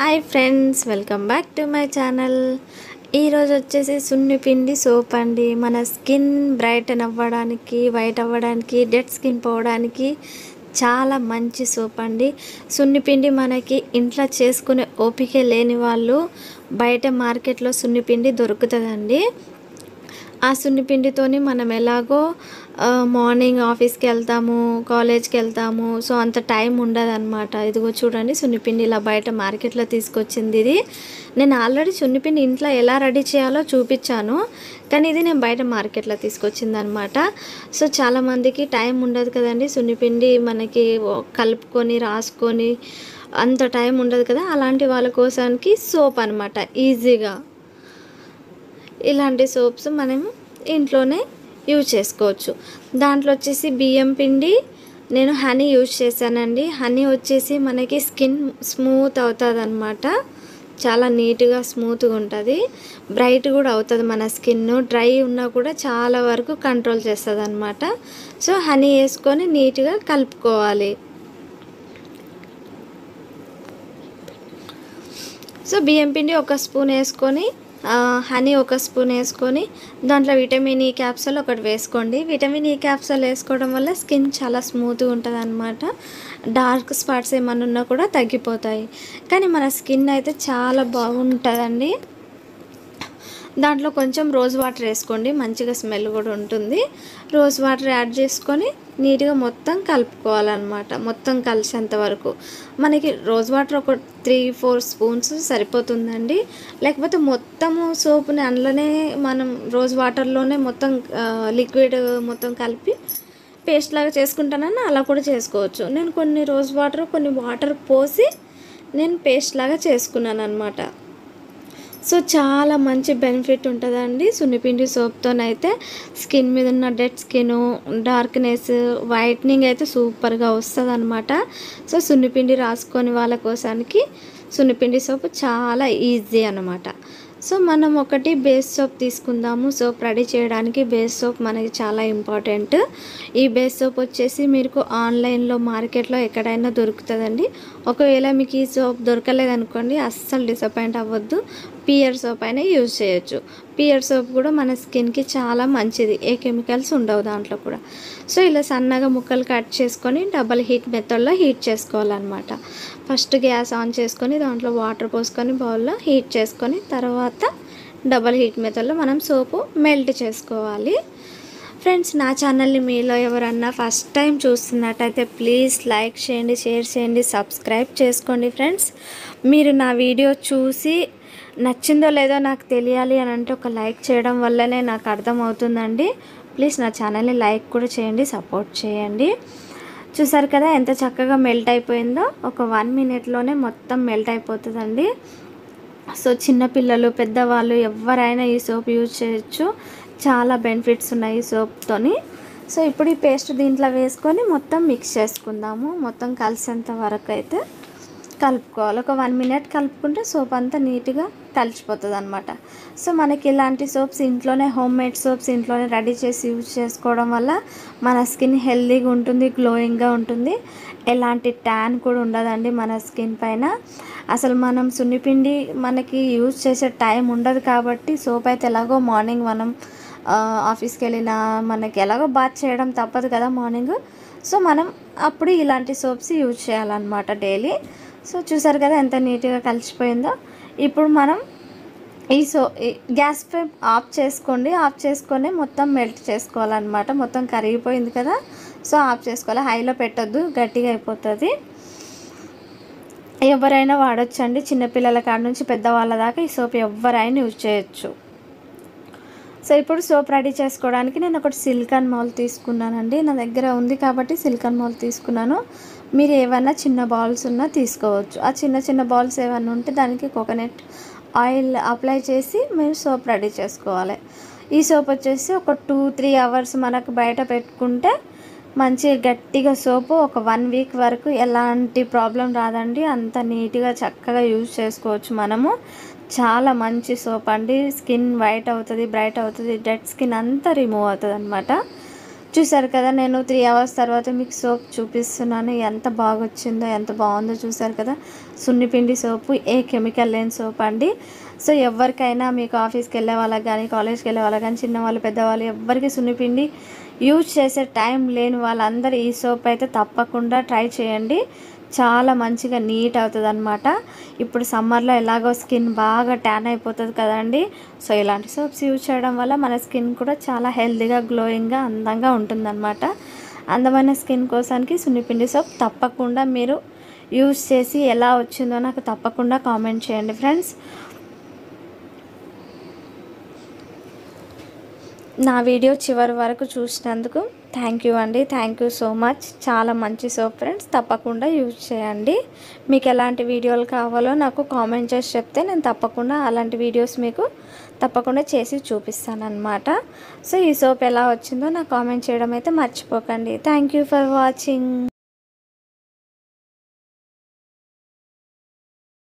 Hi friends, welcome back to my channel. ఈరోజు వచ్చేసి సున్నిపిండి soap అండి. మన స్కిన్ బ్రైటన్ అవ్వడానికి, వైట్ అవ్వడానికి, డెడ్ స్కిన్ పోవడానికి చాలా మంచి సోప్ అండి. సున్నిపిండి మనకి ఇంట్లో చేసుకునే ఓపిక లేని వాళ్ళు బయట మార్కెట్లో సున్నిపిండి దొరుకుతుందండి. ఆ సున్నిపిండితోని మనం ఎలాగో మార్నింగ్ ఆఫీస్కి వెళ్తాము, కాలేజ్కి వెళ్తాము. సో అంత టైం ఉండదన్నమాట. ఇదిగో చూడండి, సున్నిపిండి ఇలా బయట మార్కెట్లో తీసుకొచ్చింది. ఇది నేను ఆల్రెడీ సున్నిపిండి ఇంట్లో ఎలా రెడీ చేయాలో చూపించాను, కానీ ఇది నేను బయట మార్కెట్లో తీసుకొచ్చింది అనమాట. సో చాలామందికి టైం ఉండదు కదండి, సున్నిపిండి మనకి కలుపుకొని రాసుకొని అంత టైం ఉండదు కదా. అలాంటి వాళ్ళ కోసానికి సోప్ అనమాట. ఈజీగా ఇలాంటి సోప్స్ మనం ఇంట్లోనే యూజ్ చేసుకోవచ్చు. దాంట్లో వచ్చేసి బియ్యం పిండి, నేను హనీ యూజ్ చేశానండి. హనీ వచ్చేసి మనకి స్కిన్ స్మూత్ అవుతుంది అనమాట. చాలా నీట్గా స్మూత్గా ఉంటుంది, బ్రైట్ కూడా అవుతుంది. మన స్కిన్ డ్రై ఉన్నా కూడా చాలా వరకు కంట్రోల్ చేస్తుంది అనమాట. సో హనీ వేసుకొని నీట్గా కలుపుకోవాలి. సో బియ్యం పిండి ఒక స్పూన్ వేసుకొని, హనీ ఒక స్పూన్ వేసుకొని, దాంట్లో విటమిన్ ఈ క్యాప్సూల్ ఒకటి వేసుకోండి. విటమిన్ ఈ క్యాప్సూల్ వేసుకోవడం వల్ల స్కిన్ చాలా స్మూత్గా ఉంటుంది అనమాట. డార్క్ స్పాట్స్ ఏమన్నా ఉన్నా కూడా తగ్గిపోతాయి. కానీ మన స్కిన్ అయితే చాలా బాగుంటుందండి. దాంట్లో కొంచెం రోజ్ వాటర్ వేసుకోండి, మంచిగా స్మెల్ కూడా ఉంటుంది. రోజ్ వాటర్ యాడ్ చేసుకొని నీట్గా మొత్తం కలుపుకోవాలన్నమాట. మొత్తం కలిసేంత వరకు మనకి రోజ్ వాటర్ ఒక 3-4 స్పూన్స్ సరిపోతుందండి. లేకపోతే మొత్తము సోప్ని అందులోనే మనం రోజ్ వాటర్లోనే మొత్తం లిక్విడ్ మొత్తం కలిపి పేస్ట్ లాగా చేసుకుంటానని అలా కూడా చేసుకోవచ్చు. నేను కొన్ని రోజ్ వాటర్, కొన్ని వాటర్ పోసి నేను పేస్ట్ లాగా చేసుకున్నాను అనమాట. సో చాలా మంచి బెనిఫిట్ ఉంటుందండి సున్నిపిండి సోప్తోనైతే. స్కిన్ మీద ఉన్న డెడ్ స్కిన్, డార్క్నెస్, వైట్నింగ్ అయితే సూపర్గా వస్తుంది అనమాట. సో సున్నిపిండి రాసుకొని వాళ్ళ కోసానికి సున్నిపిండి సోప్ చాలా ఈజీ అనమాట. సో మనం ఒకటి బేస్ సోప్ తీసుకుందాము. సోప్ రెడీ చేయడానికి బేస్ సోప్ మనకి చాలా ఇంపార్టెంట్. ఈ బేస్ సోప్ వచ్చేసి మీకు ఆన్లైన్లో మార్కెట్లో ఎక్కడైనా దొరుకుతుందండి. ఒకవేళ మీకు ఈ సోప్ దొరకలేదనుకోండి, అస్సలు డిసప్పాయింట్ అవ్వద్దు. పియర్ సోప్ అయినా యూజ్ చేయొచ్చు. పియర్ సోప్ కూడా మన స్కిన్కి చాలా మంచిది, ఏ కెమికల్స్ ఉండవు దాంట్లో కూడా. సో ఇలా సన్నగా ముక్కలు కట్ చేసుకొని డబల్ హీట్ మెథడ్లో హీట్ చేసుకోవాలన్నమాట. ఫస్ట్ గ్యాస్ ఆన్ చేసుకొని దాంట్లో వాటర్ పోసుకొని బౌల్లో హీట్ చేసుకొని, తర్వాత డబల్ హీట్ మెథడ్లో మనం సోపు మెల్ట్ చేసుకోవాలి. ఫ్రెండ్స్, నా ఛానల్ని మీలో ఎవరన్నా ఫస్ట్ టైం చూస్తున్నట్టయితే ప్లీజ్ లైక్ చేయండి, షేర్ చేయండి, సబ్స్క్రైబ్ చేసుకోండి. ఫ్రెండ్స్, మీరు నా వీడియో చూసి నచ్చిందో లేదో నాకు తెలియాలి అని అంటే ఒక లైక్ చేయడం వల్లనే నాకు అర్థమవుతుందండి. ప్లీజ్ నా ఛానల్ని లైక్ కూడా చేయండి, సపోర్ట్ చేయండి. చూసారు కదా ఎంత చక్కగా మెల్ట్ అయిపోయిందో. ఒక 1 మినిట్లోనే మొత్తం మెల్ట్ అయిపోతుందండి. సో చిన్నపిల్లలు, పెద్దవాళ్ళు ఎవరైనా ఈ సోప్ యూజ్ చేయొచ్చు. చాలా బెనిఫిట్స్ ఉన్నాయి ఈ సోప్తోని. సో ఇప్పుడు ఈ పేస్ట్ దీంట్లో వేసుకొని మొత్తం మిక్స్ చేసుకుందాము. మొత్తం కలిసేంత వరకు అయితే కలుపుకోవాలి. ఒక 1 మినిట్ కలుపుకుంటే సోప్ అంతా నీట్గా కలిసిపోతుంది అనమాట. సో మనకి ఇలాంటి సోప్స్ ఇంట్లోనే, హోమ్ మేడ్ సోప్స్ ఇంట్లోనే రెడీ చేసి యూజ్ చేసుకోవడం వల్ల మన స్కిన్ హెల్తీగా ఉంటుంది, గ్లోయింగ్గా ఉంటుంది. ఎలాంటి ట్యాన్ కూడా ఉండదండి మన స్కిన్ పైన. అసలు మనం సున్నిపిండి మనకి యూజ్ చేసే టైం ఉండదు కాబట్టి సోప్ అయితే ఎలాగో మార్నింగ్ మనం ఆఫీస్కి వెళ్ళినా మనకి ఎలాగో బాత్ చేయడం తప్పదు కదా మార్నింగ్. సో మనం అప్పుడు ఇలాంటి సోప్స్ యూజ్ చేయాలన్నమాట డైలీ. సో చూసారు కదా ఎంత నీట్గా కలిసిపోయిందో. ఇప్పుడు మనం ఈ గ్యాస్ ఫ్లేమ్ ఆఫ్ చేసుకోండి. ఆఫ్ చేసుకొని మొత్తం మెల్ట్ చేసుకోవాలన్నమాట. మొత్తం కరిగిపోయింది కదా, సో ఆఫ్ చేసుకోవాలి. హైలో పెట్టొద్దు, గట్టిగా అయిపోతుంది. ఎవరైనా వాడొచ్చండి, చిన్నపిల్లల కాడ నుంచి పెద్దవాళ్ళ దాకా ఈ సోప్ ఎవరైనా యూజ్ చేయొచ్చు. సో ఇప్పుడు సోప్ రెడీ చేసుకోవడానికి నేను ఒకటి సిలికాన్ మౌల్ తీసుకున్నానండి. నా దగ్గర ఉంది కాబట్టి సిలికాన్ మౌల్ తీసుకున్నాను. మీరు ఏమన్నా చిన్న బౌల్స్ ఉన్నా తీసుకోవచ్చు. ఆ చిన్న చిన్న బౌల్స్ ఏమన్నా ఉంటే దానికి కోకోనట్ ఆయిల్ అప్లై చేసి మీరు సోప్ రెడీ చేసుకోవాలి. ఈ సోప్ వచ్చేసి ఒక 2-3 అవర్స్ మనకు బయట పెట్టుకుంటే మంచిగా గట్టిగా సోపు ఒక 1 వీక్ వరకు ఎలాంటి ప్రాబ్లం రాదండి. అంత నీట్గా చక్కగా యూజ్ చేసుకోవచ్చు మనము. చాలా మంచి సోప్ అండి. స్కిన్ వైట్ అవుతుంది, బ్రైట్ అవుతుంది, డెడ్ స్కిన్ అంతా రిమూవ్ అవుతుంది అనమాట. చూసారు కదా, నేను 3 అవర్స్ తర్వాత మీకు సోప్ చూపిస్తున్నాను. ఎంత బాగా వచ్చిందో, ఎంత బాగుందో చూసారు కదా. సున్నిపిండి సోపు, ఏ కెమికల్ లేని సోప్ అండి. సో ఎవరికైనా మీకు ఆఫీస్కి వెళ్ళే వాళ్ళకి కానీ, కాలేజ్కి వెళ్ళే వాళ్ళకి కానీ, చిన్నవాళ్ళు పెద్దవాళ్ళు ఎవరికి సున్నిపిండి యూజ్ చేసే టైం లేని వాళ్ళందరూ ఈ సోప్ అయితే తప్పకుండా ట్రై చేయండి. చాలా మంచిగా నీట్ అవుతుంది అనమాట. ఇప్పుడు సమ్మర్లో ఎలాగో స్కిన్ బాగా ట్యాన్ అయిపోతుంది కదండి. సో ఇలాంటి సోప్స్ యూజ్ చేయడం వల్ల మన స్కిన్ కూడా చాలా హెల్తీగా, గ్లోయింగ్గా, అందంగా ఉంటుందన్నమాట. అందమైన స్కిన్ కోసానికి సున్నిపిండి సోప్ తప్పకుండా మీరు యూజ్ చేసి ఎలా వచ్చిందో నాకు తప్పకుండా కామెంట్ చేయండి ఫ్రెండ్స్. నా వీడియో చివరి వరకు చూసినందుకు థ్యాంక్ యూ అండి. Thank you so much. చాలా మంచి సోప్ ఫ్రెండ్స్, తప్పకుండా యూజ్ చేయండి. మీకు ఎలాంటి వీడియోలు కావాలో నాకు కామెంట్ చేసి చెప్తే నేను తప్పకుండా అలాంటి వీడియోస్ మీకు తప్పకుండా చేసి చూపిస్తాను అన్నమాట. సో ఈ సోప్ ఎలా వచ్చిందో నాకు కామెంట్ చేయడం అయితే మర్చిపోకండి. Thank you for watching.